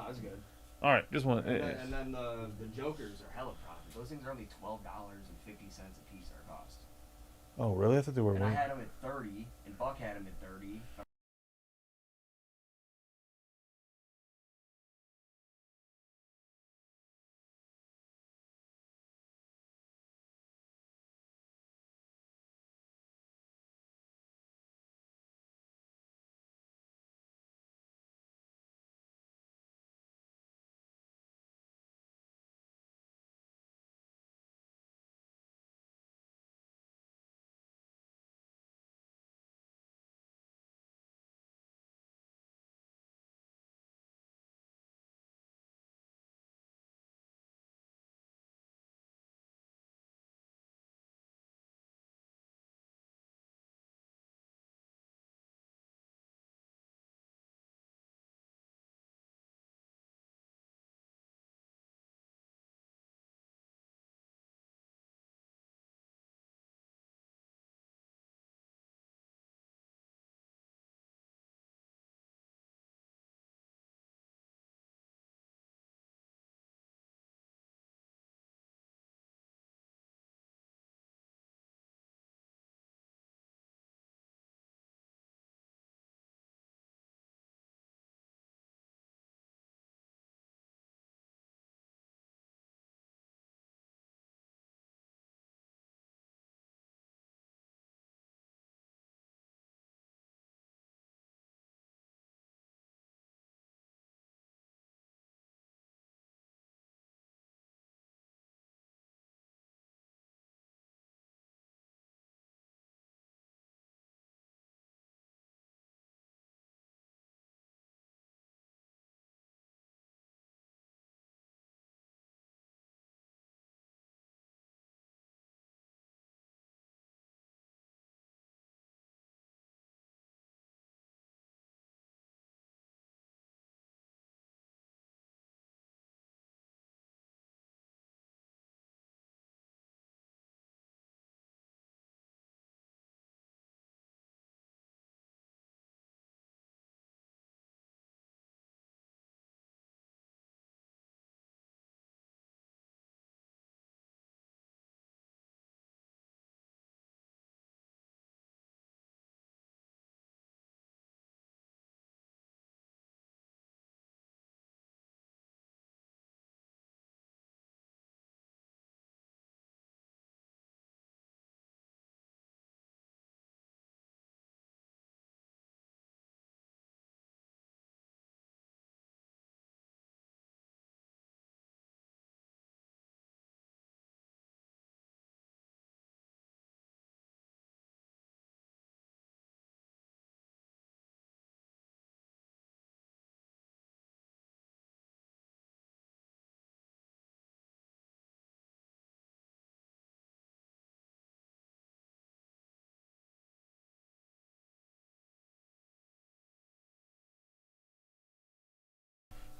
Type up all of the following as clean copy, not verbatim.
that's good. All right, just one. And then the Jokers are hella profit. Those things are only $12.50 a piece. Our cost. Oh, really? I thought they were And I one. had them at 30, and Buck had them at 30.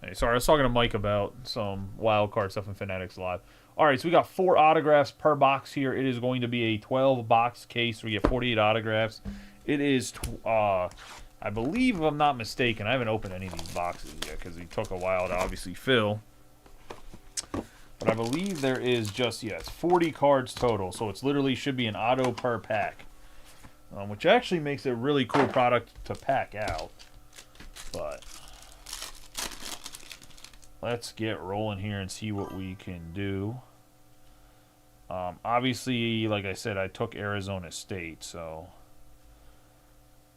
Hey, sorry, I was talking to Mike about some wild card stuff in Fanatics Live. All right, so we got 4 autographs per box here. It is going to be a 12-box case. We get 48 autographs. It is, I believe, if I'm not mistaken, I haven't opened any of these boxes yet because it took a while to obviously fill. But I believe there is just, it's 40 cards total. So it's literally should be an auto per pack, which actually makes it a really cool product to pack out. But let's get rolling here and see what we can do. Obviously, like I said, I took Arizona State, so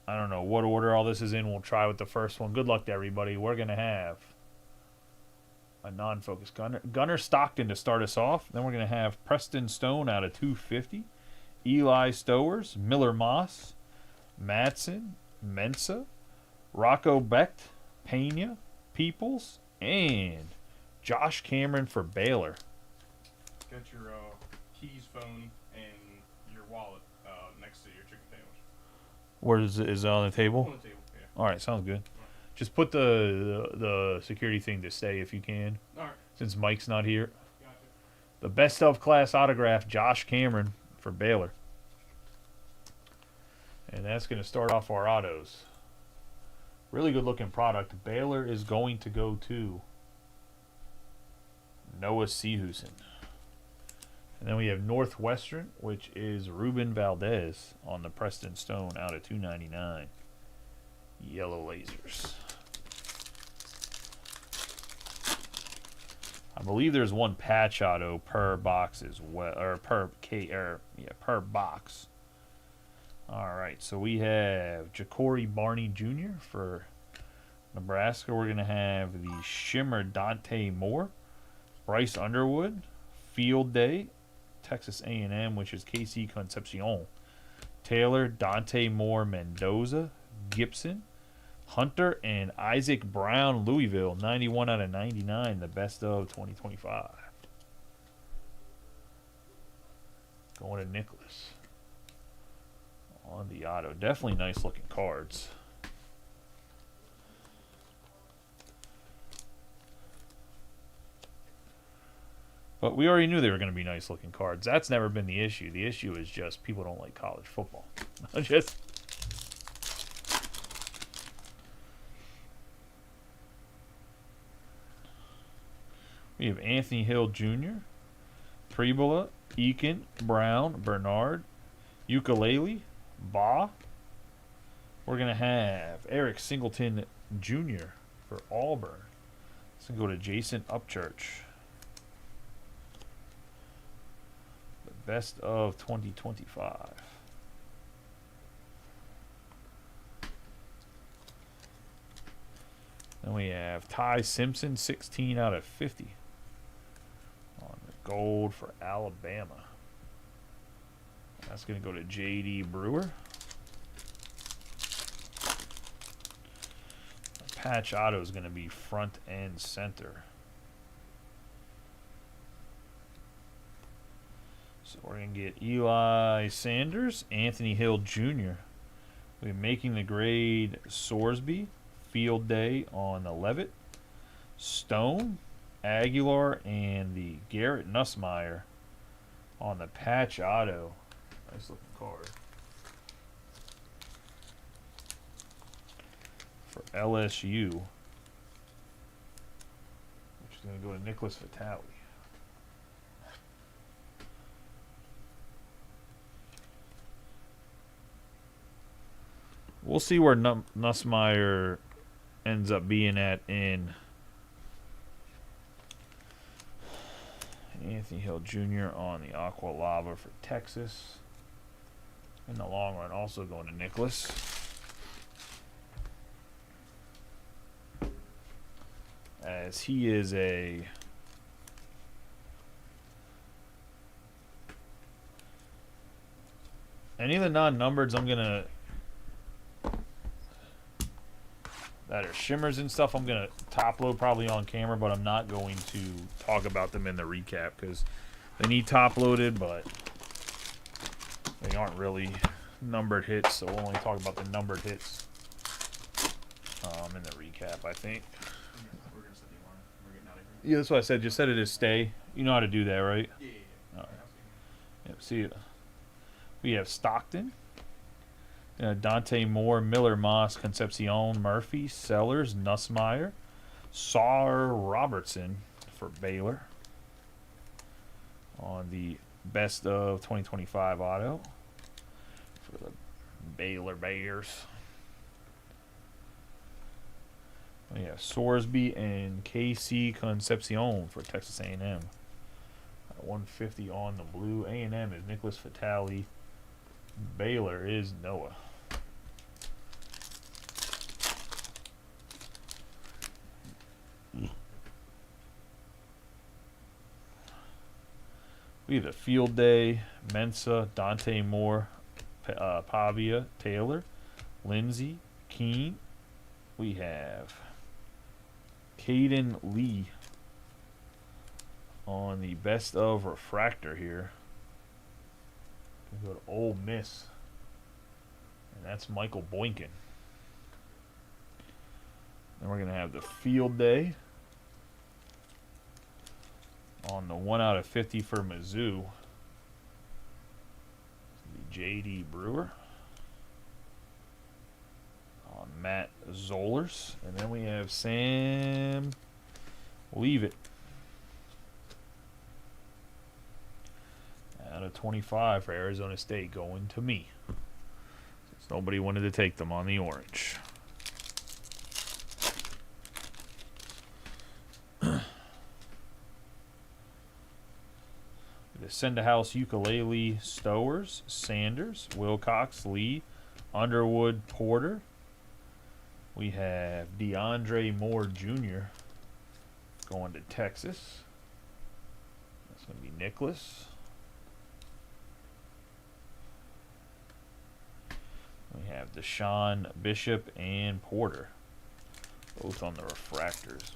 I don't know what order all this is in. We'll try with the first one. Good luck to everybody. We're going to have a non-focus Gunner Stockton to start us off. Then we're going to have Preston Stone out of 250. Eli Stowers, Miller Moss, Madsen, Mensa, Rocco Becht, Pena, Peoples, and Josh Cameron for Baylor. Got your keys, phone, and your wallet next to your chicken sandwich. Where is it on the table? On the table, yeah. All right, sounds good. Just put the security thing to stay if you can, All right. since Mike's not here. Gotcha. The best of class autograph, Josh Cameron for Baylor. And that's going to start off our autos. Really good looking product. Baylor is going to go to Noah Seahusen. And then we have Northwestern, which is Ruben Valdez on the Preston Stone out of 299. Yellow lasers. I believe there's one patch auto per box as well, or per box. All right, so we have Ja'Cory Barney Jr. for Nebraska. We're gonna have the Shimmer Dante Moore, Bryce Underwood, Field Day, Texas A&M, which is KC Concepcion, Taylor, Dante Moore, Mendoza, Gibson, Hunter, and Isaac Brown, Louisville, 91 out of 99, the best of 2025. Going to Nicholas on the auto. Definitely nice looking cards. But we already knew they were going to be nice looking cards. That's never been the issue. The issue is just people don't like college football. Just we have Anthony Hill Jr., Pribula, Eakin, Brown, Bernard, Ukulele, Ba. We're going to have Eric Singleton Jr. for Auburn. Let's go to Jason Upchurch. The best of 2025. Then we have Ty Simpson, 16 out of 50. On the gold for Alabama. That's going to go to J.D. Brewer. The patch auto is going to be front and center. So we're going to get Eli Sanders, Anthony Hill Jr. We're making the grade Sorsby, Field Day on the Levitt, Stone, Aguilar, and the Garrett Nussmeier on the patch auto. Nice looking card. For LSU, which is going to go to Nicholas Vitale. We'll see where Nussmeier ends up being at in Anthony Hill Jr. on the Aqua Lava for Texas. In the long run, also going to Nicholas. As he is a any of the non-numbereds I'm gonna that are shimmers and stuff, I'm gonna top load probably on camera, but I'm not going to talk about them in the recap because they need top loaded, but they aren't really numbered hits, so we'll only talk about the numbered hits in the recap, I think. We're gonna set the alarm. We're getting out of here. Yeah, that's what I said. Just set it as stay. You know how to do that, right? Yeah. All right. Yep, see you. We have Stockton, Dante Moore, Miller Moss, Concepcion, Murphy, Sellers, Nussmeier, Saar Robertson for Baylor on the best of 2025 auto for the Baylor Bears. We have Sorsby and KC Concepcion for Texas A&M. 150 on the blue. A&M is Nicholas Vitale. Baylor is Noah. We have a Field Day, Mensa, Dante Moore, Pavia, Taylor, Lindsey, Keene. We have Caden Lee on the best of refractor here. Go to Ole Miss. And that's Michael Boykin. Then we're going to have the Field Day on the 1 out of 50 for Mizzou. J.D. Brewer. On Matt Zollers. And then we have Sam Leavitt out of 25 for Arizona State going to me. Since nobody wanted to take them on the orange. The Send-A-House Ukulele Stowers, Sanders, Wilcox, Lee, Underwood, Porter. We have DeAndre Moore Jr. going to Texas. That's going to be Nicholas. We have Deshaun Bishop and Porter, both on the refractors.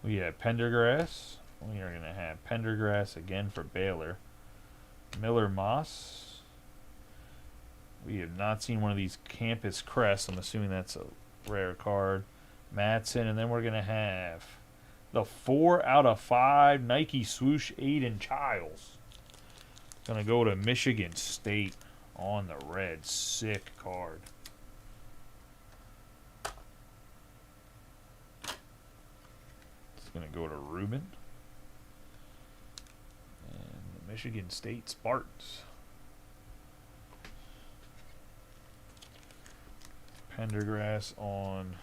We have Pendergrass. We are going to have Pendergrass again for Baylor. Miller Moss. We have not seen one of these Campus Crests. I'm assuming that's a rare card. Madsen. And then we're going to have the 4 out of 5 Nike Swoosh Aiden Childs. Going to go to Michigan State on the red. Sick card. Going to go to Rubin and the Michigan State Spartans. Pendergrass on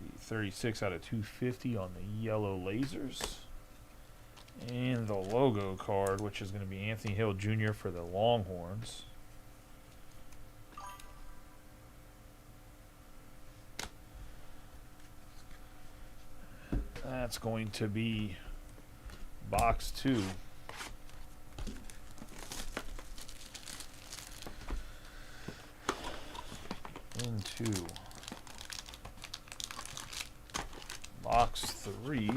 the 36 out of 250 on the yellow lasers. And the logo card, which is going to be Anthony Hill Jr. for the Longhorns. That's going to be box 2. Into box 3.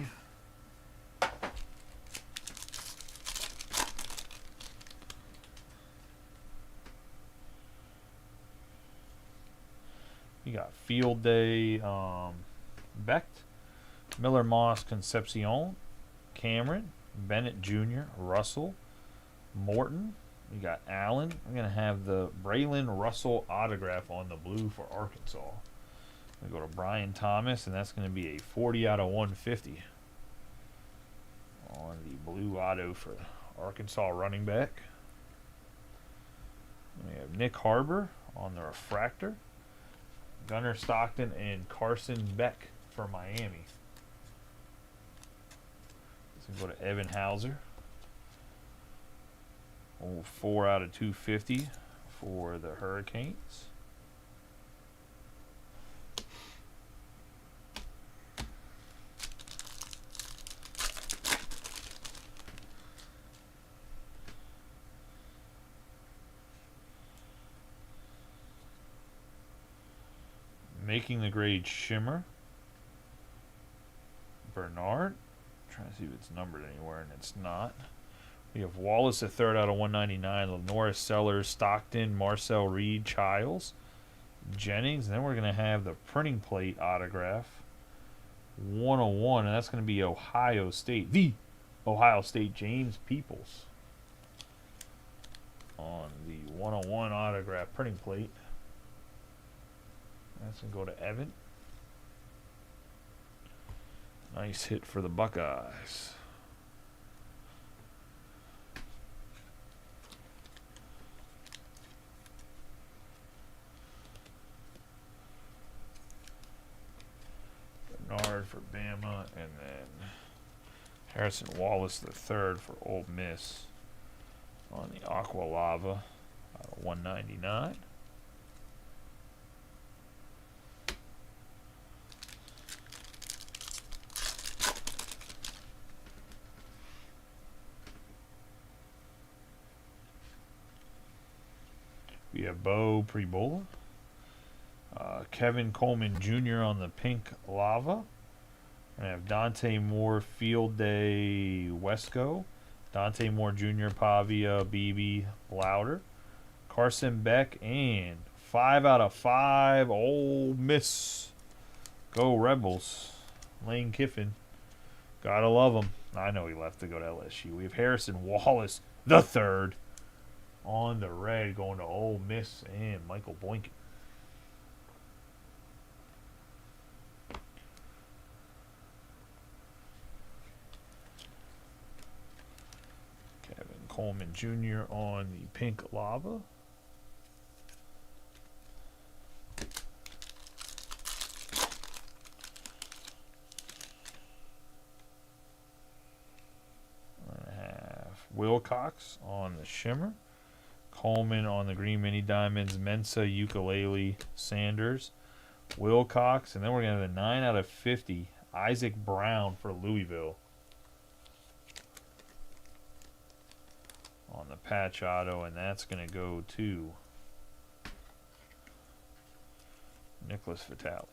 We got Field Day Becht. Miller Moss Concepcion, Cameron, Bennett Jr., Russell, Morton. We got Allen. We're going to have the Braylon Russell autograph on the blue for Arkansas. We go to Brian Thomas, and that's going to be a 40 out of 150 on the blue auto for Arkansas running back. We have Nick Harbor on the refractor. Gunnar Stockton and Carson Beck for Miami. Go to Evan Hauser. 4 out of 250 for the Hurricanes. Making the grade Shimmer. Bernard. Trying to see if it's numbered anywhere, and it's not. We have Wallace a 3rd out of 199. Lenora Sellers, Stockton, Marcel Reed, Childs, Jennings. And then we're going to have the printing plate autograph 101, and that's going to be Ohio State. The Ohio State James Peoples on the 101 autograph printing plate. That's going to go to Evan. Nice hit for the Buckeyes. Bernard for Bama, and then Harrison Wallace III for Ole Miss on the Aqua Lava out of 199. We have Bo Prebola. Kevin Coleman Jr. on the pink lava. We have Dante Moore Field Day Wesco. Dante Moore Jr. Pavia Beebe Louder. Carson Beck and 5 out of 5 Ole Miss. Go Rebels. Lane Kiffin. Gotta love him. I know he left to go to LSU. We have Harrison Wallace the third on the red going to Ole Miss and Michael Boynton. Kevin Coleman Jr. on the pink lava. Wilcox on the shimmer, Coleman on the green mini diamonds, Mensa, ukulele, Sanders, Wilcox, and then we're gonna have a 9 out of 50 Isaac Brown for Louisville on the patch auto, and that's gonna go to Nicholas Vitale.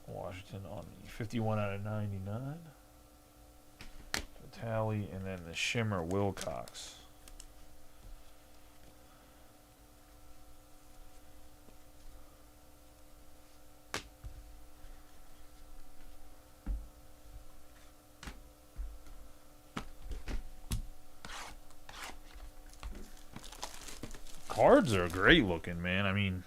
Washington on the 51 out of 99. Vitale, and then the shimmer Wilcox. Cards are great looking, man. I mean,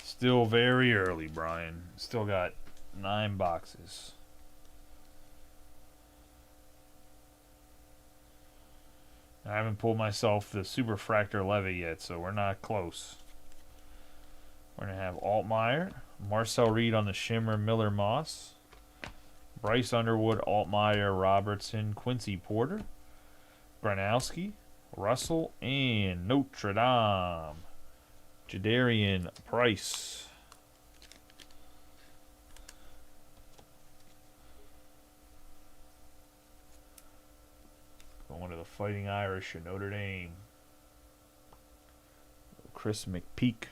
still very early, Brian. Still got 9 boxes. I haven't pulled myself the Superfractor Levy yet, so we're not close. We're going to have Altmaier, Marcel Reed on the shimmer, Miller Moss, Bryce Underwood, Altmaier, Robertson, Quincy Porter, Gronowski, Russell, and Notre Dame, Jadarian Price. Going to the Fighting Irish in Notre Dame. Chris McPeak.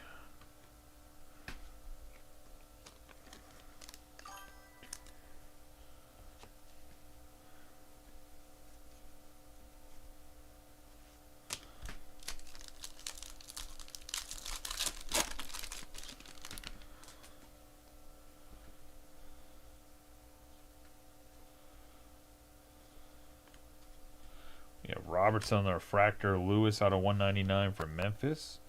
Robertson on the refractor, Lewis out of 199 for Memphis.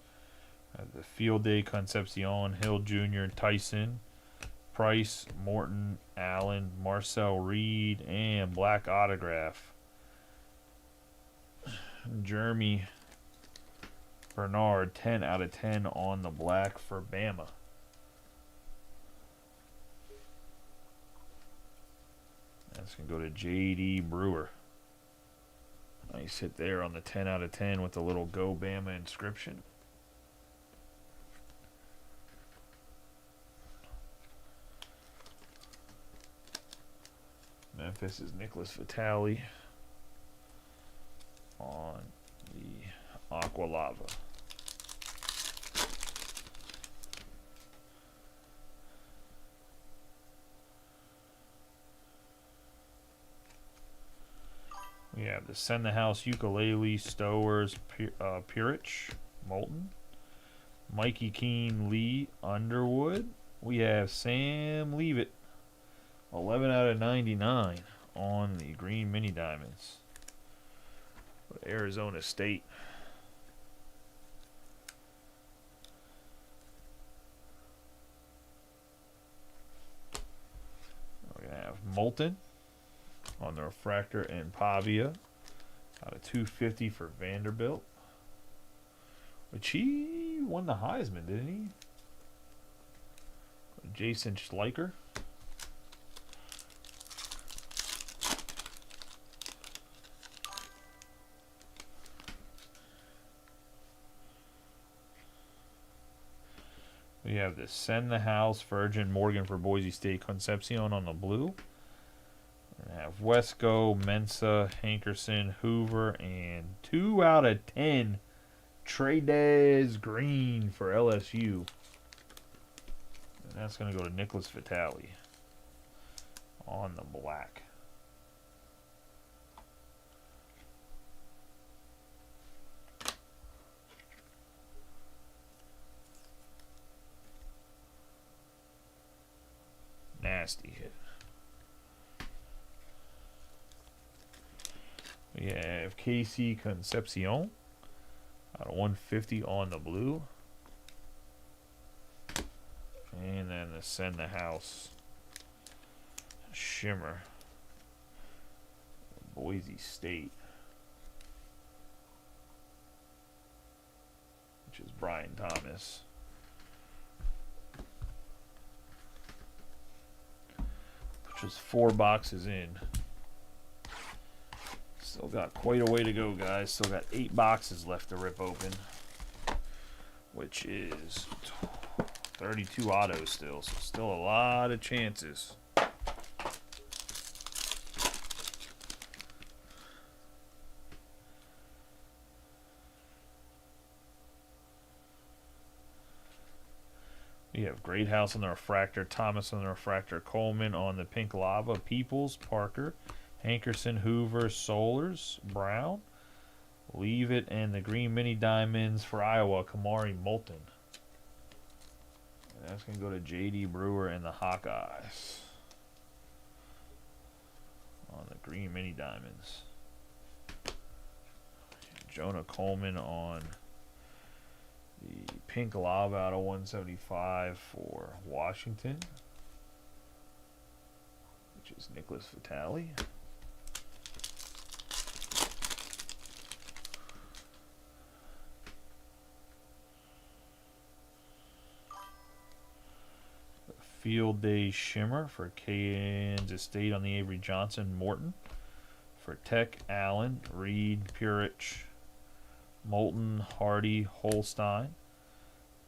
The Field Day, Concepcion, Hill Jr., Tyson, Price, Morton, Allen, Marcel Reed, and black autograph. Jeremy Bernard, 10 out of 10 on the black for Bama. That's going to go to J.D. Brewer. Nice hit there on the 10 out of 10 with the little Go Bama inscription. Memphis is Nicholas Vitale on the Aqua Lava. We have the Send the House Ukulele, Stowers, Purich, Moulton, Mikey Keene, Lee, Underwood. We have Sam Leavitt, 11 out of 99 on the green mini diamonds. Arizona State. We're going to have Moulton on the refractor and Pavia out of 250 for Vanderbilt, which he won the Heisman, didn't he? Jason Schleicher. We have the Send the House, Virgin Morgan for Boise State, Concepcion on the blue. We have Wesco, Mensa, Hankerson, Hoover, and 2 out of 10 Trades Green for LSU. And that's going to go to Nicholas Vitale. on the black. Nasty hit. We have KC Concepcion out of 150 on the blue. And then the Send the House Shimmer. Boise State. Which is Brian Thomas. Which is 4 boxes in. Still got quite a way to go, guys. Still got 8 boxes left to rip open. Which is 32 autos still. So still a lot of chances. We have Great House on the refractor, Thomas on the refractor, Coleman on the pink lava, Peoples, Parker, Hankerson, Hoover, Solers, Brown, Leave It, and the green mini diamonds for Iowa, Kamari Moulton. And that's going to go to J.D. Brewer and the Hawkeyes on the green mini diamonds. Jonah Coleman on the pink lava out of 175 for Washington, which is Nicholas Vitale. Field Day Shimmer for Kansas State on the Avery Johnson, Morton. For Tech, Allen, Reed, Purich, Moulton, Hardy, Holstein,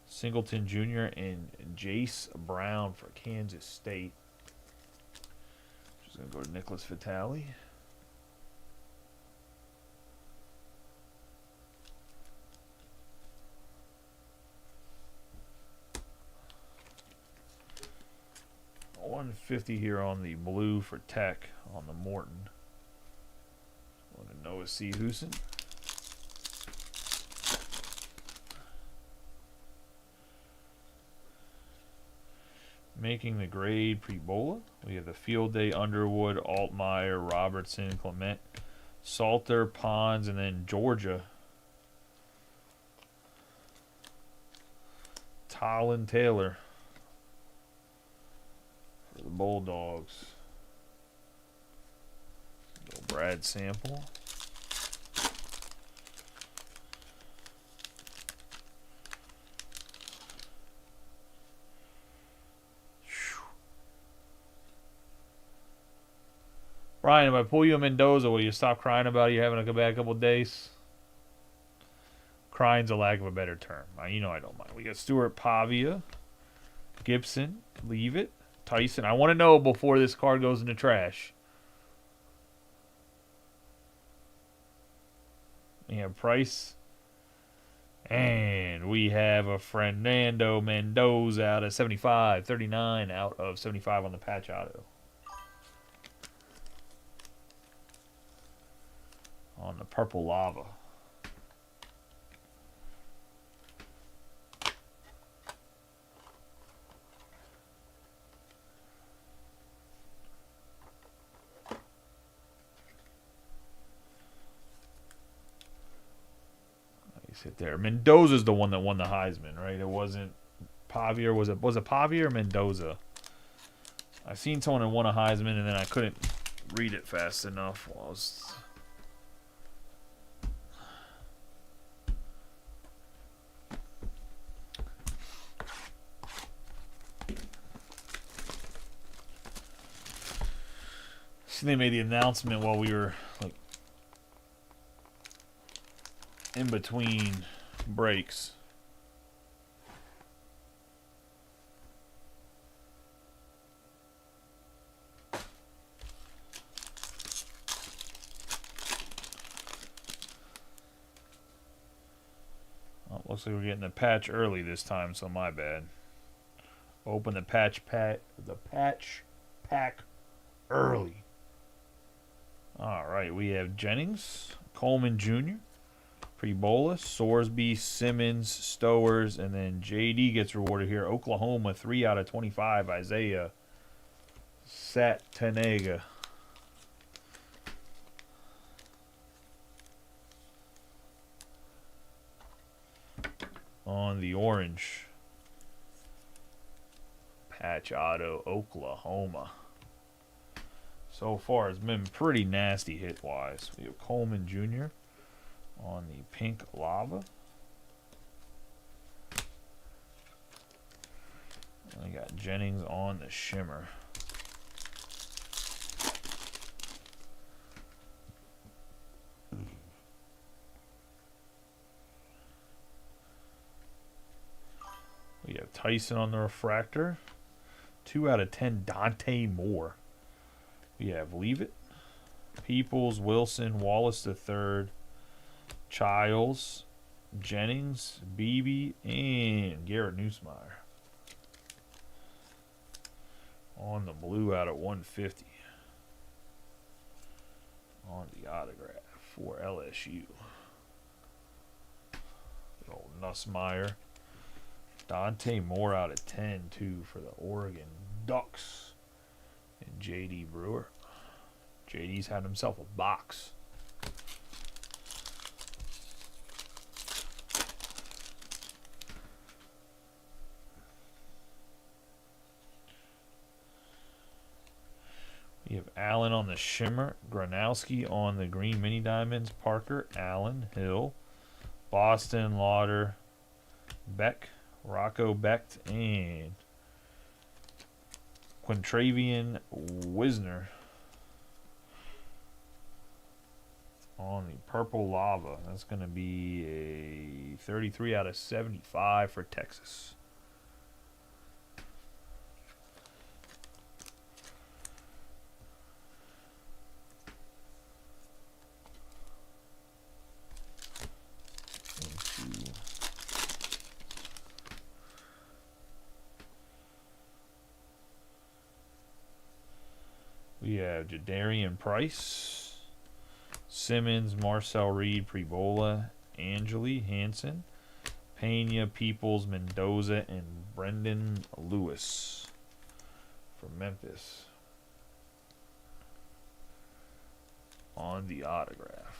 Singleton Jr., and Jace Brown for Kansas State. Just going to go to Nicholas Vitale. $150 here on the blue for Tech on the Morton. Going to Noah C. Hoosen. Making the grade Prebola. We have the Field Day Underwood, Altmaier, Robertson, Clement, Salter, Pons, and then Georgia. Tylen Taylor for the Bulldogs. Brad Sample. Brian, if I pull you a Mendoza, will you stop crying about you having a bad couple of days? Crying's a lack of a better term. You know I don't mind. We got Stuart Pavia, Gibson, Leave It, Tyson. I want to know before this card goes in the trash. We have Price. And we have a Fernando Mendoza out of 75. 39 out of 75 on the patch auto. On the purple lava. Sit there. Mendoza's the one that won the Heisman, right? It wasn't Pavia. Was it Pavia or Mendoza? I seen someone that won a Heisman and then I couldn't read it fast enough while I was. See, they made the announcement while we were like in between breaks. Oh, looks like we're getting the patch early this time, so my bad. Open the patch pack early. All right, we have Jennings, Coleman Jr., Prebola, Sorsby, Simmons, Stowers, and then JD gets rewarded here. Oklahoma, 3 out of 25. Isaiah Satanega. On the orange, patch auto, Oklahoma. So far, it's been pretty nasty hit-wise. We have Coleman Jr. on the pink lava. I got Jennings on the shimmer. We have Tyson on the refractor. 2 out of 10, Dante Moore. We have Leave It, Peoples, Wilson, Wallace III, Childs, Jennings, Beebe, and Garrett Nussmeier. On the blue out of 150. On the autograph for LSU. Good old Nussmeier. Dante Moore out of 10, too, for the Oregon Ducks. And JD Brewer. JD's had himself a box. We have Allen on the shimmer, Gronowski on the green mini diamonds, Parker, Allen, Hill, Boston, Lauder, Beck, Rocco Becht, and Quintravian Wisner on the purple lava. That's going to be a 33 out of 75 for Texas. We have Jadarian Price, Simmons, Marcel Reed, Prebola, Angeli, Hansen, Pena, Peoples, Mendoza, and Brendan Lewis from Memphis on the autograph.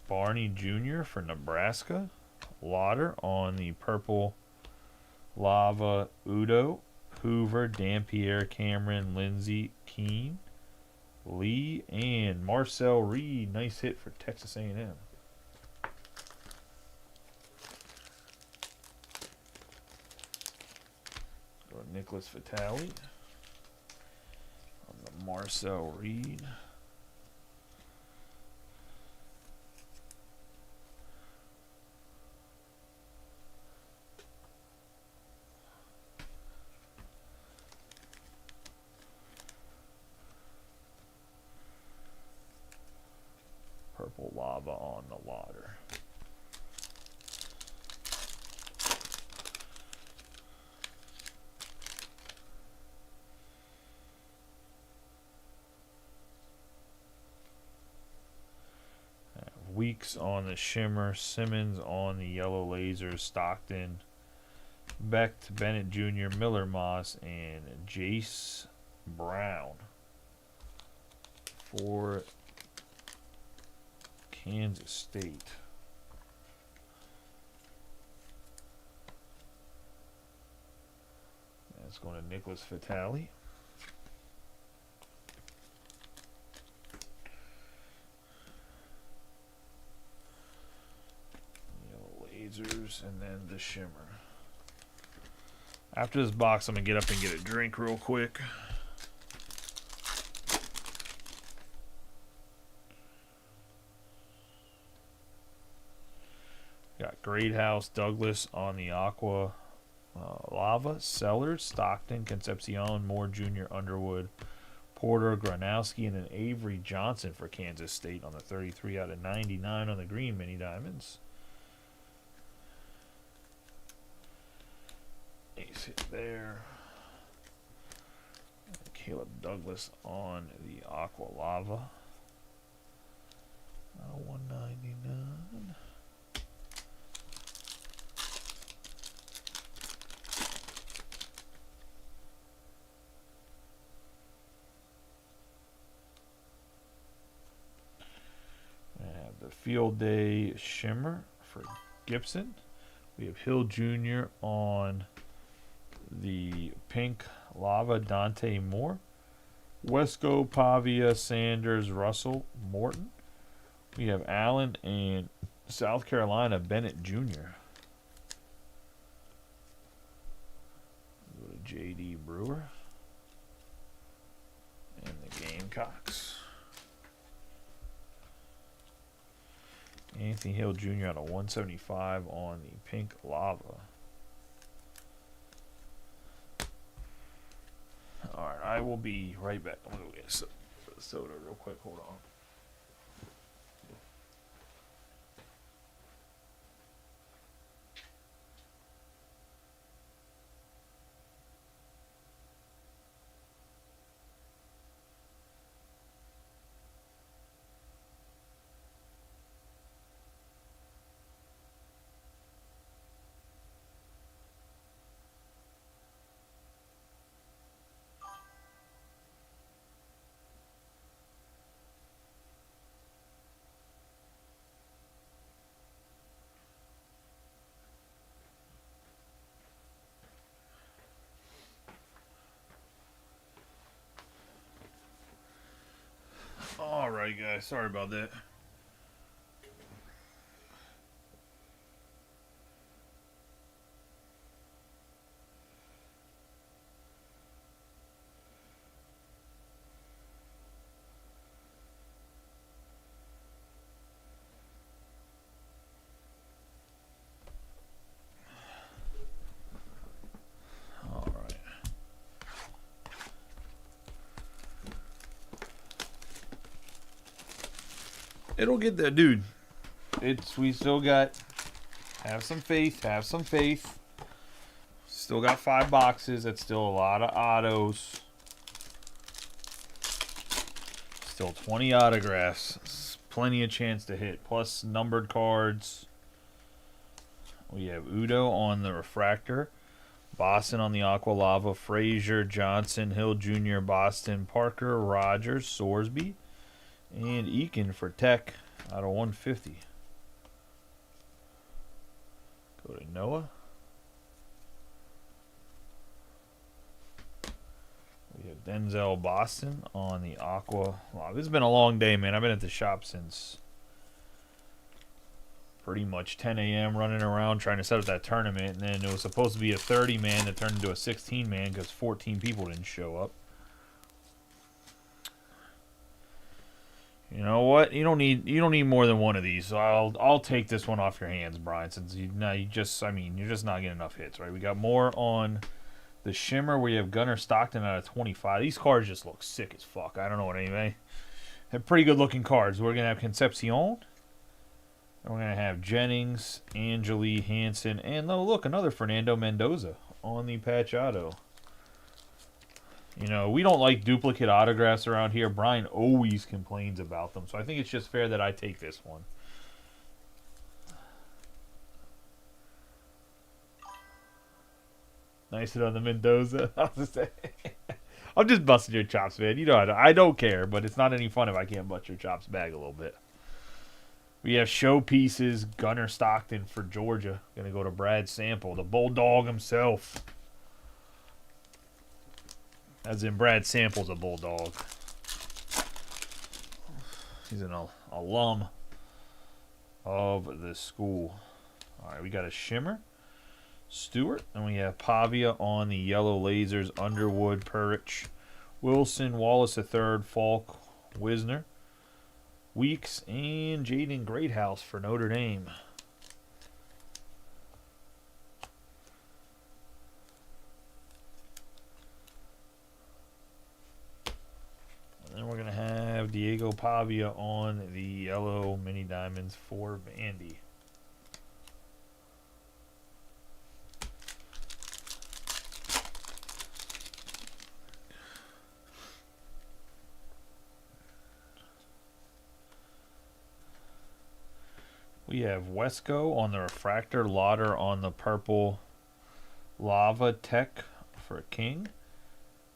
Barney Jr. for Nebraska. Lauder on the purple lava. Udo, Hoover, Dampier, Cameron, Lindsey, Keene, Lee, and Marcel Reed. Nice hit for Texas A&M. Go to Nicholas Vitale on the Marcel Reed. Purple lava on the Lauder. Weeks on the shimmer, Simmons on the yellow laser, Stockton, Becht, Bennett Jr., Miller Moss, and Jace Brown for Kansas State. That's going to Nicholas Vitale. Yellow lasers, and then the shimmer. After this box, I'm going to get up and get a drink real quick. Greathouse, Douglas on the Aqua Lava, Sellers, Stockton, Concepcion, Moore Jr., Underwood, Porter, Gronowski, and then Avery Johnson for Kansas State on the 33 out of 99 on the green mini diamonds. Ace hit there. Caleb Douglas on the Aqua Lava. 199. We have the Field Day Shimmer for Gibson. We have Hill Jr. on the pink Lava, Dante Moore. Wesco, Pavia, Sanders, Russell, Morton. We have Allen and South Carolina, Bennett Jr. Go to J.D. Brewer. And the Gamecocks. Anthony Hill Jr. out of 175 on the pink Lava. Alright, I will be right back. I'm going to go get a soda real quick. Hold on. Alright, guys. Sorry about that. Alright. It'll get there, dude. We still got, have some faith, Still got 5 boxes. That's still a lot of autos. Still 20 autographs. Plenty of chance to hit. Plus numbered cards. We have Udo on the refractor. Boston on the Aqua Lava. Frazier, Johnson, Hill Jr., Boston, Parker, Rogers, Sorsby. And Eakin for Tech out of 150. Go to Noah. We have Denzel Boston on the Aqua. Wow, this has been a long day, man. I've been at the shop since pretty much 10 a.m. running around trying to set up that tournament. And then it was supposed to be a 30-man that turned into a 16-man because 14 people didn't show up. You know what? You don't need more than one of these. So I'll take this one off your hands, Brian. Since you're just not getting enough hits, right? We got more on the Shimmer. We have Gunnar Stockton out of 25. These cards just look sick as fuck. I don't know what anyway. They're pretty good looking cards. We're gonna have Concepcion. And we're gonna have Jennings, Angeli, Hansen, and oh look, another Fernando Mendoza on the patch auto. You know, we don't like duplicate autographs around here. Brian always complains about them. So I think it's just fair that I take this one. Nice hit on the Mendoza. I'm just busting your chops, man. You know, I don't care, but it's not any fun if I can't bust your chops bag a little bit. We have showpieces. Gunnar Stockton for Georgia. Going to go to Brad Sample, the Bulldog himself. As in, Brad Sample's a Bulldog. He's an alum of the school. All right, we got a Shimmer, Stewart, and we have Pavia on the yellow lasers, Underwood, Purich, Wilson, Wallace III, Falk, Wisner, Weeks, and Jaden Greathouse for Notre Dame. Diego Pavia on the yellow mini diamonds for Vandy. We have Wesco on the refractor, Lauder on the purple Lava Tech for King.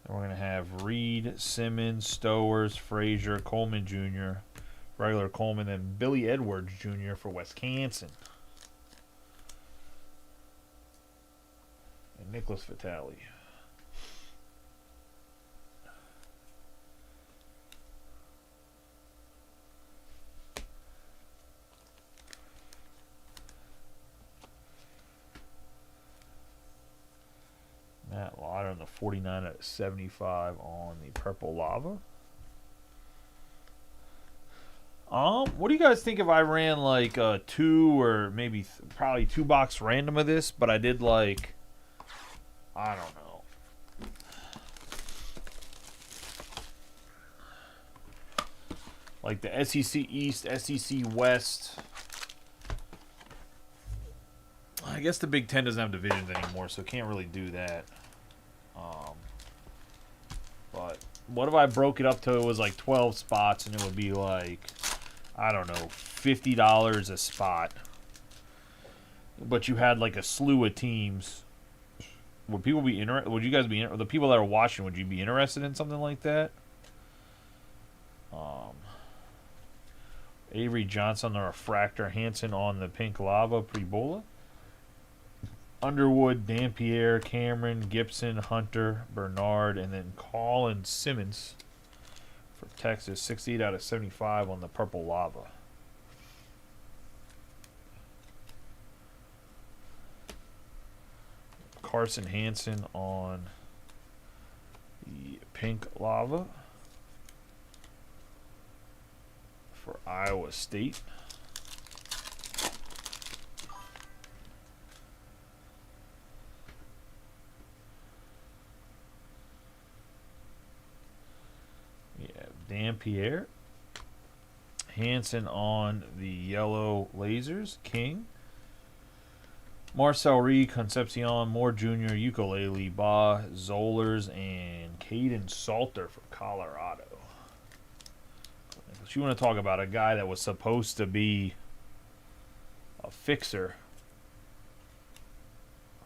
And we're going to have Reed, Simmons, Stowers, Frazier, Coleman Jr., regular Coleman, and Billy Edwards Jr. for Wisconsin. And Nicholas Vitale. Matt Lauder on the 49 out of 75 on the purple lava. What do you guys think if I ran like a 2 or maybe probably 2 box random of this, but I did like, I don't know. Like the SEC East, SEC West. I guess the Big Ten doesn't have divisions anymore, so can't really do that. But what if I broke it up to it was like 12 spots and it would be like, I don't know, $50 a spot. But you had like a slew of teams. Would people be interested? Would you guys be the people that are watching? Would you be interested in something like that? Avery Johnson, the refractor. Hansen on the pink lava, Prebola. Underwood, Dampierre, Cameron, Gibson, Hunter, Bernard, and then Colin Simmons for Texas. 68 out of 75 on the purple lava. Carson Hansen on the pink lava for Iowa State. Dampierre. Hansen on the yellow lasers. King. Marcel Reed, Concepcion, Moore Jr., Ukulele, Ba, Zollers, and Caden Salter for Colorado. But you want to talk about a guy that was supposed to be a fixer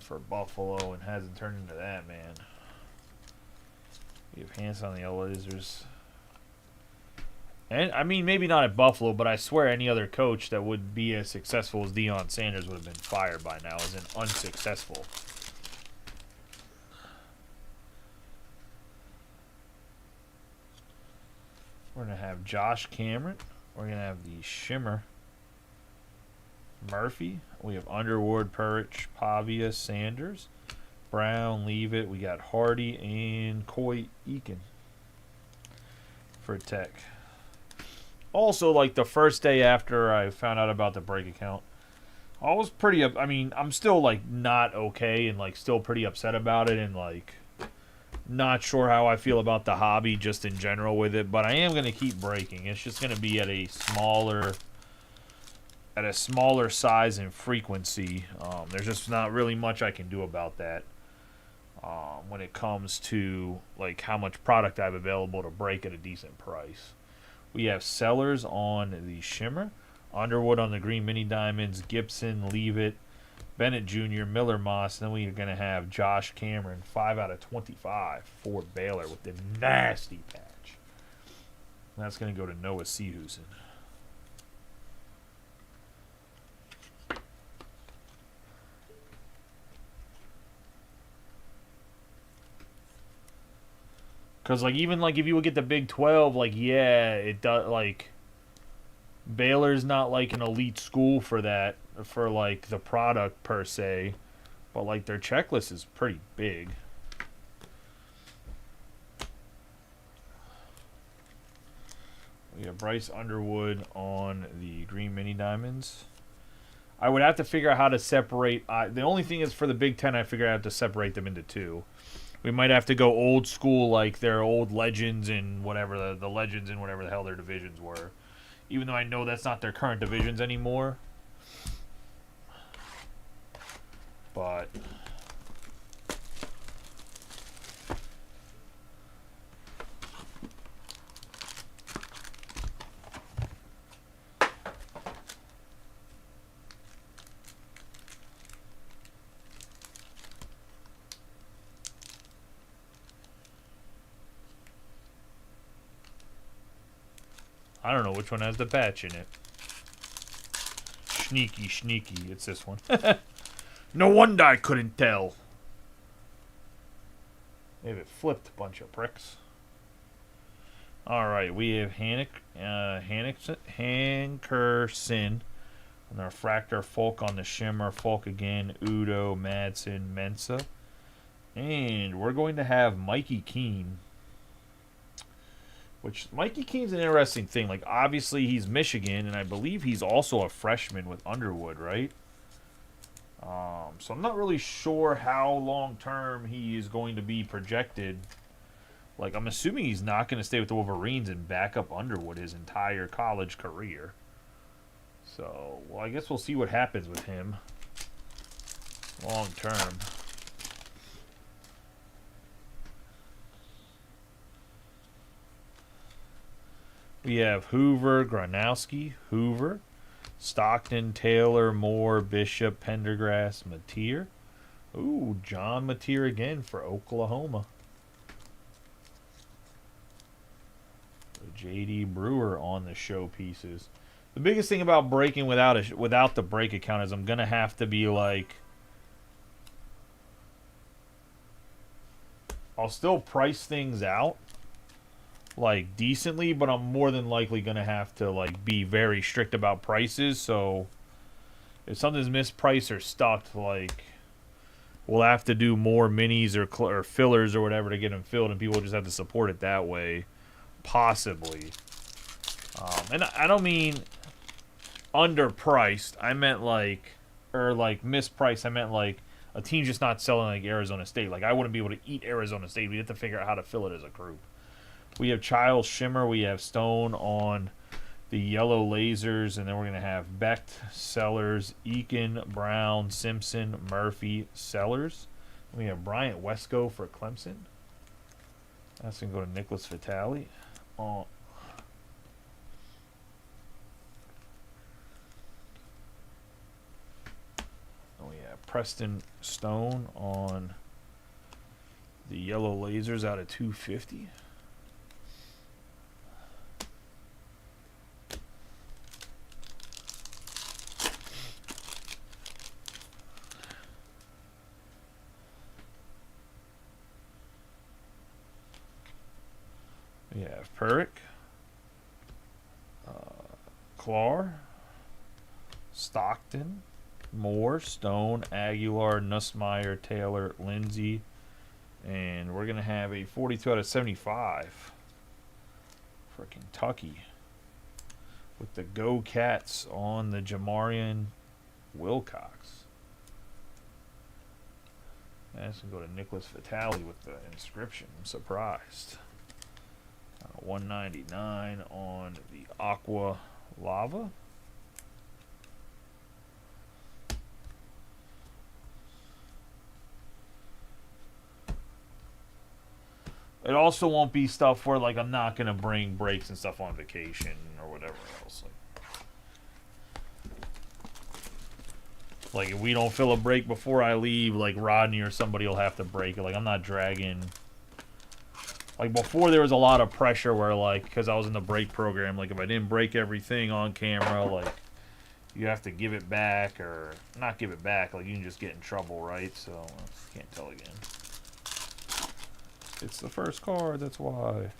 for Buffalo and hasn't turned into that, man. We have Hansen on the yellow lasers. And I mean, maybe not at Buffalo, but I swear any other coach that would be as successful as Deion Sanders would have been fired by now as an unsuccessful. We're going to have Josh Cameron. We're going to have the Shimmer Murphy. We have Underwood, Perich, Pavia, Sanders, Brown, Leavitt. We got Hardy and Coy Eakin for Tech. Also, like the first day after I found out about the break account, I was pretty, I mean, I'm still like not okay and like still pretty upset about it and like not sure how I feel about the hobby just in general with it, but I am going to keep breaking. It's just going to be at a smaller size and frequency. There's just not really much I can do about that when it comes to like how much product I have available to break at a decent price. We have Sellers on the Shimmer, Underwood on the green mini diamonds, Gibson, Leavitt, Bennett Jr., Miller Moss. Then we are going to have Josh Cameron, 5 out of 25 for Baylor with the nasty patch. And that's going to go to Noah Seahusen. Because, like, even, like, if you would get the Big 12, like, yeah, it does, like, Baylor's not, like, an elite school for that, for, like, the product, per se. But, like, their checklist is pretty big. We have Bryce Underwood on the green mini diamonds. I would have to figure out how to separate. The only thing is for the Big Ten, I figure I have to separate them into two. We might have to go old school, like their old legends and whatever the legends and whatever the hell their divisions were. Even though I know that's not their current divisions anymore. But I don't know which one has the patch in it. Sneaky, sneaky. It's this one. No wonder I couldn't tell. Maybe it flipped, bunch of pricks. Alright, we have Hankerson on the Refractor, Folk on the Shimmer, Folk again, Udo, Madsen, Mensa. And we're going to have Mikey Keene. Which, Mikey Keene's an interesting thing. Like, obviously, he's Michigan, and I believe he's also a freshman with Underwood, right? So I'm not really sure how long-term he is going to be projected. Like, I'm assuming he's not going to stay with the Wolverines and back up Underwood his entire college career. So, well, I guess we'll see what happens with him long-term. We have Hoover, Gronowski, Hoover, Stockton, Taylor, Moore, Bishop, Pendergrass, Mateer. Ooh, John Mateer again for Oklahoma. J.D. Brewer on the showpieces. The biggest thing about breaking without the break account is I'm going to have to be like... I'll still price things out like decently, but I'm more than likely gonna have to like be very strict about prices. So if something's mispriced or stuck, like we'll have to do more minis or fillers or whatever to get them filled, and people just have to support it that way, possibly. And I don't mean underpriced. I meant like mispriced. I meant like a team just not selling like Arizona State. Like I wouldn't be able to eat Arizona State. We have to figure out how to fill it as a group. We have Childs, Shimmer. We have Stone on the yellow lasers. And then we're going to have Becht, Sellers, Eakin, Brown, Simpson, Murphy, Sellers. We have Bryant Wesco for Clemson. That's going to go to Nicholas Vitale. We have Preston Stone on the yellow lasers out of 250. We have Perrick, Clark, Stockton, Moore, Stone, Aguilar, Nussmeier, Taylor, Lindsey, and we're going to have a 42 out of 75 for Kentucky with the Go Cats on the Jamarian Wilcox. That's going to go to Nicholas Vitale with the inscription. I'm surprised. 199 on the Aqua Lava. It also won't be stuff where like I'm not gonna bring breaks and stuff on vacation or whatever else. Like if we don't fill a break before I leave, like Rodney or somebody will have to break it. Like I'm not dragging. Like before there was a lot of pressure where like because I was in the break program, like if I didn't break everything on camera, like you have to give it back or not give it back. Like you can just get in trouble, right? So can't tell again. It's the first card, that's why.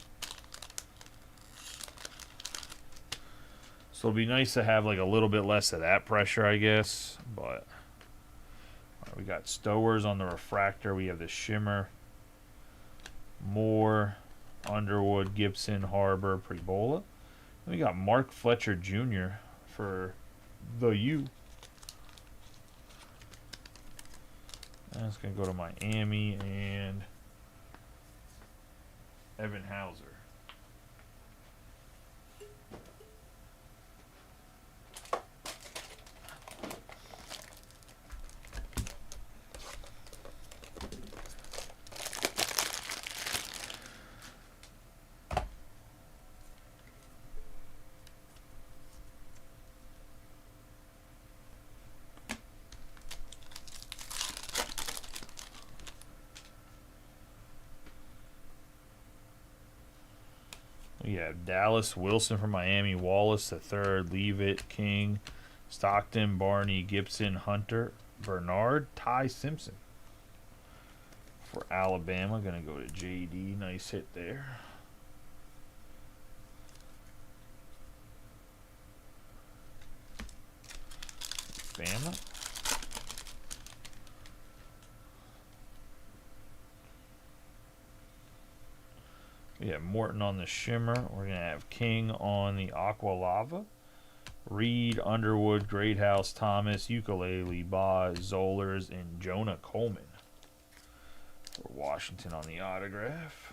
So it'll be nice to have like a little bit less of that pressure, I guess. But we got Stowers on the refractor. We have the Shimmer, Moore, Underwood, Gibson, Harbor, Prebola. Then we got Mark Fletcher Jr. for the U. That's going to go to Miami. And Evan Hauser. We have Dallas, Wilson from Miami, Wallace the third, Leavitt, King, Stockton, Barney, Gibson, Hunter, Bernard, Ty Simpson. For Alabama, gonna go to JD. Nice hit there. Bama. We have Morton on the Shimmer. We're going to have King on the Aqua Lava. Reed, Underwood, Greathouse, Thomas, Ukulele, Boz, Zollers, and Jonah Coleman. For Washington on the autograph.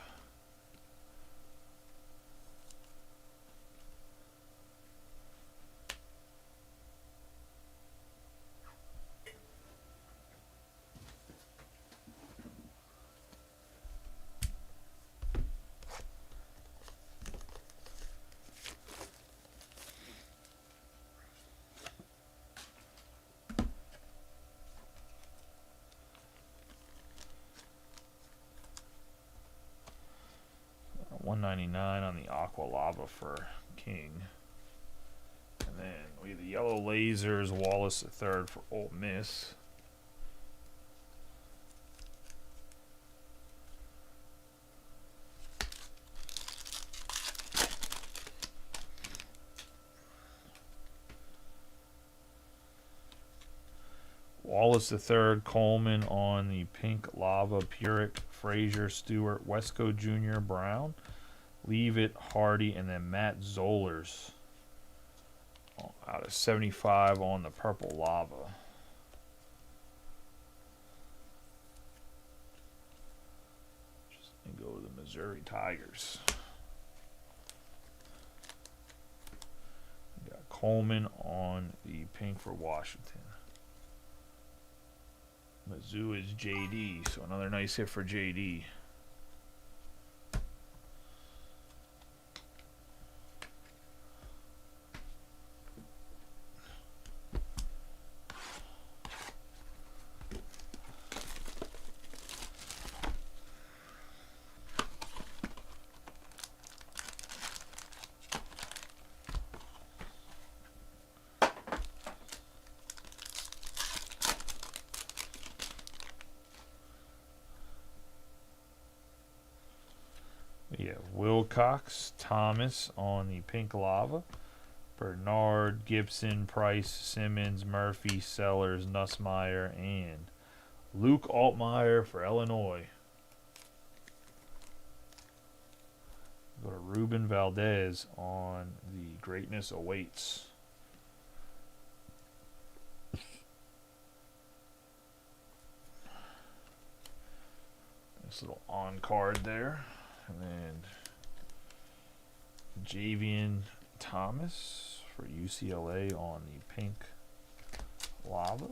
$199 on the Aqua Lava for King. And then we have the Yellow Lasers, Wallace the third for Ole Miss. Wallace the third, Coleman on the Pink Lava, Purick, Frazier, Stewart, Wesco Jr., Brown, Leavitt, Hardy, and then Matt Zollers out of 75 on the Purple Lava. Just gonna go to the Missouri Tigers. We got Coleman on the Pink for Washington. Mizzou is JD, so another nice hit for JD. We have Wilcox, Thomas on the Pink Lava, Bernard, Gibson, Price, Simmons, Murphy, Sellers, Nussmeier, and Luke Altmaier for Illinois. Go to Ruben Valdez on the Greatness Awaits. Nice little on card there. And then Javian Thomas for UCLA on the Pink Lava.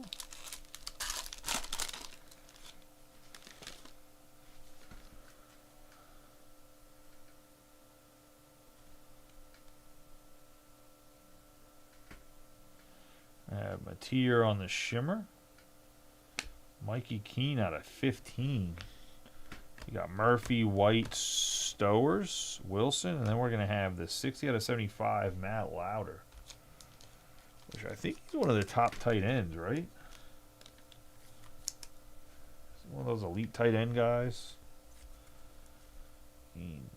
I have Mateer on the Shimmer. Mikey Keene out of 15. You got Murphy, White, Stowers, Wilson, and then we're going to have the 60 out of 75 Matt Lauder, which I think he's one of their top tight ends, right? He's one of those elite tight end guys.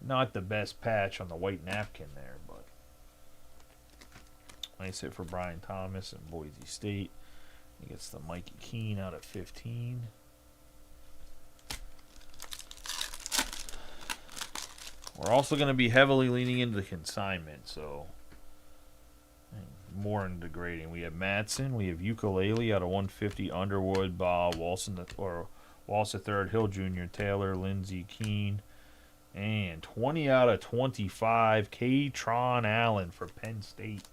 Not the best patch on the white napkin there, but nice hit for Brian Thomas and Boise State. He gets the Mikey Keene out of 15. We're also going to be heavily leaning into the consignment, so more into grading. We have Madsen, we have Ukulele out of 150, Underwood, Bob, Walson, or Walsh the third, Hill Jr., Taylor, Lindsey, Keene, And 20 out of 25, K-Tron Allen for Penn State.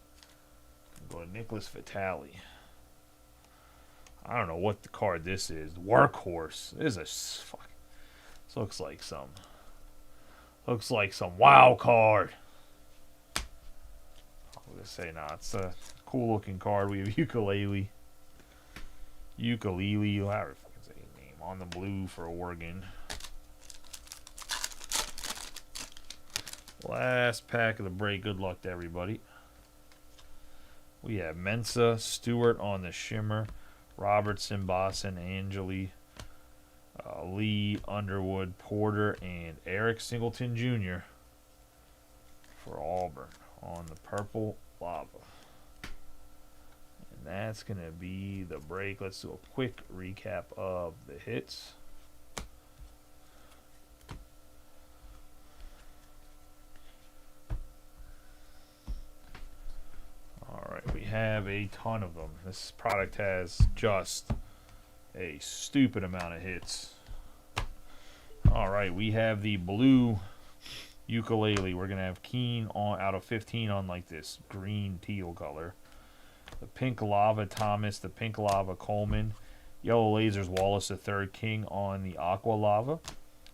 Go to Nicholas Vitale. I don't know what the card this is. Workhorse. This is a fuck. This looks like some. Looks like some wild card. I'm gonna say nah. It's a cool looking card. We have Ukulele. However fucking say his name on the blue for Oregon. Last pack of the break. Good luck to everybody. We have Mensa, Stewart on the shimmer, Robertson, Boston, Angeli, Lee, Underwood, Porter, and Eric Singleton Jr. for Auburn on the purple lava. And that's going to be the break. Let's do a quick recap of the hits. Alright, we have a ton of them. This product has just a stupid amount of hits. Alright, we have the blue ukulele. We're going to have Keen on out of 15 on like this green teal color. The pink lava Thomas, the pink lava Coleman. Yellow lasers Wallace III King on the aqua lava.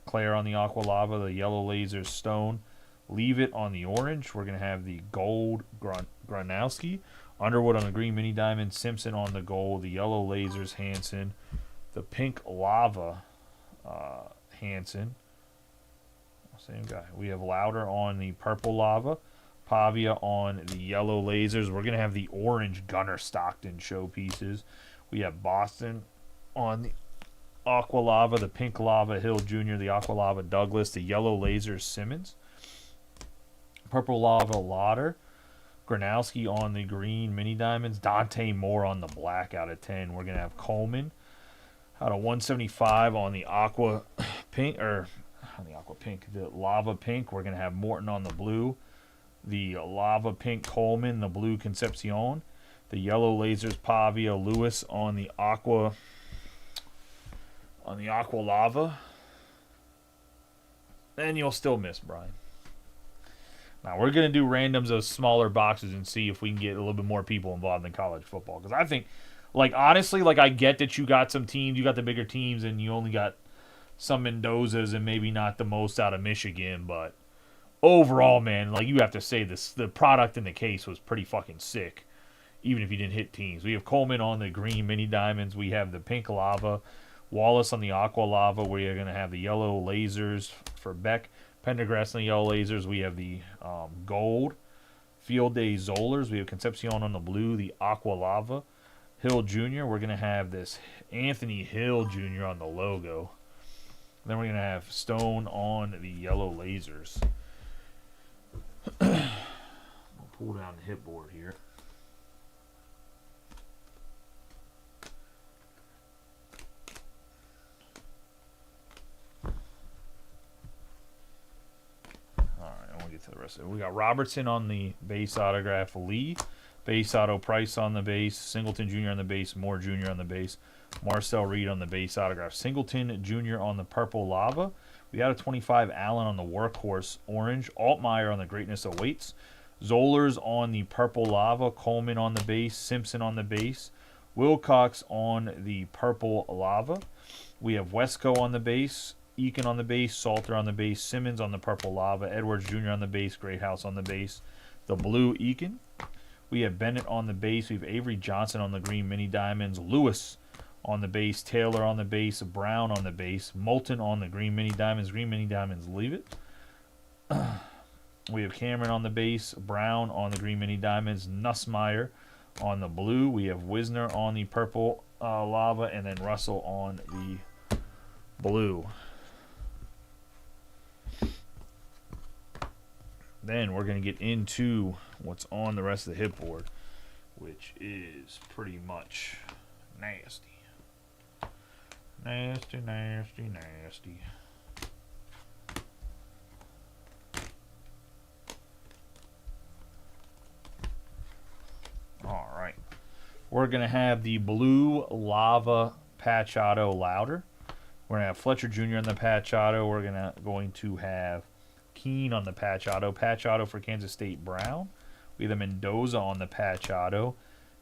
Claire on the aqua lava. The yellow lasers Stone. Leave It on the orange. We're going to have the gold Gronowski. Underwood on the green mini diamond. Simpson on the gold. The yellow lasers Hansen. The pink lava Hansen. Same guy. We have Louder on the purple lava. Pavia on the yellow lasers. We're going to have the orange Gunnar Stockton showpieces. We have Boston on the aqua lava. The pink lava Hill Jr. The aqua lava Douglas. The yellow lasers Simmons. Purple lava Lauder. Gronowski on the green mini diamonds. Dante Moore on the black out of 10. We're going to have Coleman out of 175 on the aqua pink, or on the aqua pink, the lava pink. We're going to have Morton on the blue. The lava pink Coleman, the blue Concepcion. The yellow lasers Pavia Lewis on the aqua lava. And you'll still miss Brian. Now, we're going to do randoms of smaller boxes and see if we can get a little bit more people involved in college football. Because I think, like, honestly, like, I get that you got some teams, you got the bigger teams, and you only got some Mendozas and maybe not the most out of Michigan. But overall, man, like, you have to say this, the product in the case was pretty fucking sick, even if you didn't hit teams. We have Coleman on the green mini diamonds. We have the pink lava. Wallace on the aqua lava. We're going to have the yellow lasers for Beck. Pendergrass on the yellow lasers. We have the gold Field Day Zollers. We have Concepcion on the blue, the aqua lava. Hill Jr. We're going to have this Anthony Hill Jr. on the logo. Then we're going to have Stone on the yellow lasers. We'll pull down the hit board here. To the rest of it. We got Robertson on the base autograph, Lee, base auto Price on the base, Singleton Jr. on the base, Moore Jr. on the base, Marcel Reed on the base autograph, Singleton Jr. on the purple lava. We had a 25 Allen on the workhorse orange, Altmaier on the greatness awaits, Zollers on the purple lava, Coleman on the base, Simpson on the base, Wilcox on the purple lava. We have Wesco on the base, Eakin on the base, Salter on the base, Simmons on the purple lava, Edwards Jr. on the base, Greathouse on the base, the blue Eakin. We have Bennett on the base. We have Avery Johnson on the green mini diamonds, Lewis on the base, Taylor on the base, Brown on the base, Moulton on the green mini diamonds, Leave It. We have Cameron on the base, Brown on the green mini diamonds, Nussmeier on the blue. We have Wisner on the purple lava, and then Russell on the blue. Then we're going to get into what's on the rest of the hit board, which is pretty much nasty. Nasty, nasty, nasty. All right. We're going to have the blue lava patch auto Louder. We're going to have Fletcher Jr. on the patch auto. We're going to have Keen on the patch auto. Patch auto for Kansas State Brown. We have the Mendoza on the patch auto.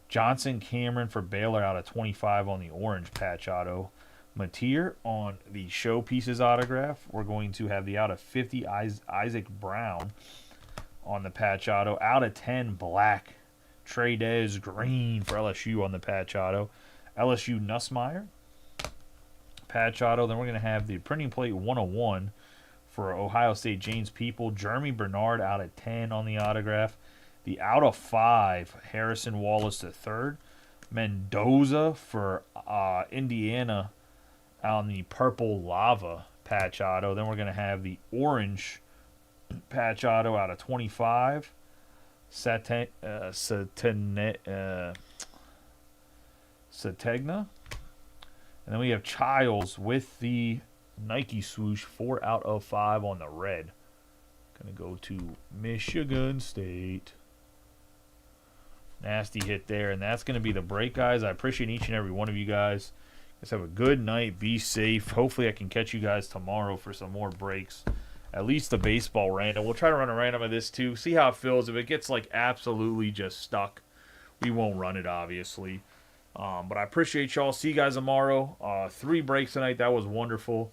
Johnson Cameron for Baylor out of 25 on the orange patch auto. Mateer on the showpieces autograph. We're going to have the out of 50 Isaac Brown on the patch auto. Out of 10 black Trey Green for LSU on the patch auto. LSU Nussmeier patch auto. Then we're going to have the printing plate 101 for Ohio State James People. Jeremy Bernard out of 10 on the autograph. The out of 5 Harrison Wallace III. Mendoza for Indiana on the purple lava patch auto. Then we're going to have the orange patch auto out of 25. Sategna. And then we have Childs with the Nike swoosh 4 out of 5 on the red. Going to go to Michigan State. Nasty hit there. And that's going to be the break, guys. I appreciate each and every one of you guys. Guys, have a good night. Be safe. Hopefully I can catch you guys tomorrow for some more breaks. At least the baseball random. We'll try to run a random of this too. See how it feels. If it gets like absolutely just stuck, we won't run it, obviously. But I appreciate y'all. See you guys tomorrow. 3 breaks tonight. That was wonderful.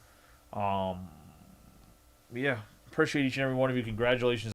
Yeah. Appreciate each and every one of you. Congratulations.